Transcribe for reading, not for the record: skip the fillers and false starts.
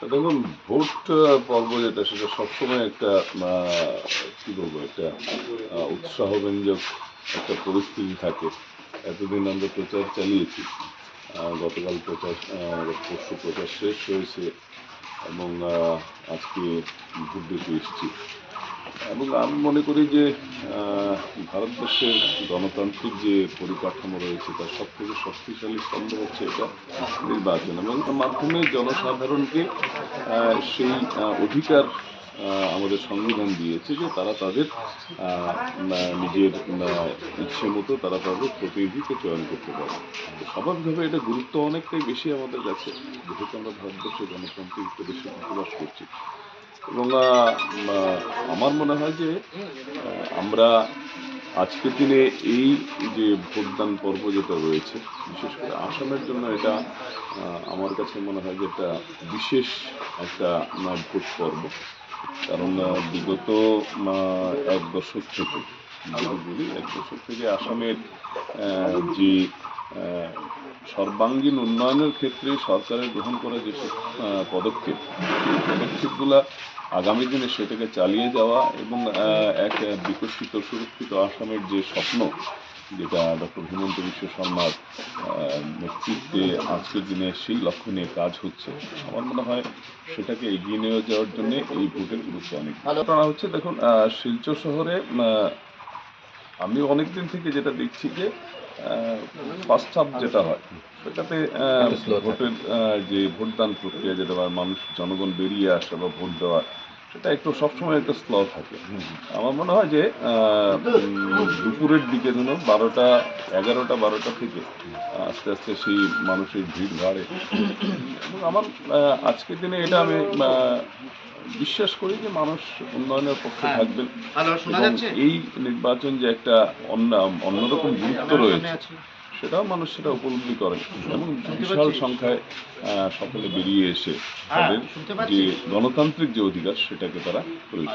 দেখুন, ভোট পর্ব যেটা সেটা সবসময় একটা কি বলবো, একটা উৎসাহব্যঞ্জক একটা পরিস্থিতি থাকে। এতদিন আমরা প্রচার চালিয়েছি। গতকাল প্রচার, পরশু প্রচার শেষ হয়েছে এবং আজকে ভোট দিতে এসেছি। এবং আমি মনে করি যে ভারতবর্ষের গণতান্ত্রিক যে পরিকাঠামো রয়েছে তার সবথেকে শক্তিশালী স্তম্ভ হচ্ছে এটা নির্বাচন, এবং তার মাধ্যমে জনসাধারণকে সেই অধিকার আমাদের সংবিধান দিয়েছে যে তারা তাদের নিজের ইচ্ছে মতো তারা তাদের প্রতিনিধিকে চয়ন করতে পারে। তো স্বাভাবিকভাবে এটা গুরুত্ব অনেকটাই বেশি আমাদের কাছে, যেহেতু আমরা ভারতবর্ষে গণতান্ত্রিক দেশে বসবাস করছি। এবং আমার মনে হয় যে আমরা আজকের দিনে এই যে ভোটদান পর্ব যেটা রয়েছে, বিশেষ করে আসামের জন্য এটা আমার কাছে মনে হয় যে এটা বিশেষ একটা ভোট পর্ব। কারণ বিগত এক দশক থেকে, যদি বলি এক দশক থেকে আসামের যে সর্বাঙ্গীন উন্নয়নের ক্ষেত্রে সরকারের গ্রহণ করা যেসব পদক্ষেপ, সেই পদক্ষেপগুলা আগামী দিনে সেটাকে চালিয়ে যাওয়া এবং এক বিকশিত সুরক্ষিত আসামের যে স্বপ্ন, যেটা ডক্টর হিমন্ত বিশ্ব শর্মার নেতৃত্বে আজকের দিনে সেই লক্ষ্য নিয়ে কাজ হচ্ছে, আমার মনে হয় সেটাকে এগিয়ে নিয়ে যাওয়ার জন্য এই ভোটের গুরুত্ব অনেক। ঘটনা হচ্ছে, দেখুন, শিলচর শহরে আমি অনেকদিন থেকে যেটা দেখছি যে ফার্স্ট হাফ যেটা হয় সেটাতে ভোটের যে ভোটদান প্রক্রিয়া যেটা বা মানুষ জনগণ বেরিয়ে আসে বা ভোট দেওয়া, সেটা একটু সবসময় একটা স্লো থাকে। আমার মনে হয় যে দুপুরের দিকে ধরুন 12টা 11টা 12টা থেকে আস্তে আস্তে সেই মানুষের ভিড় বাড়ে। এবং আমার আজকের দিনে এটা আমি বিশ্বাস করি যে মানুষ উন্নয়নের পক্ষে থাকবেন এবং এই নির্বাচন যে একটা অন্যরকম গুরুত্ব রয়েছে সেটাও মানুষ সেটা উপলব্ধি করেন এবং বিশাল সংখ্যায় সকলে বেরিয়ে এসে তাদের যে গণতান্ত্রিক যে অধিকার সেটাকে তারা প্রয়োগ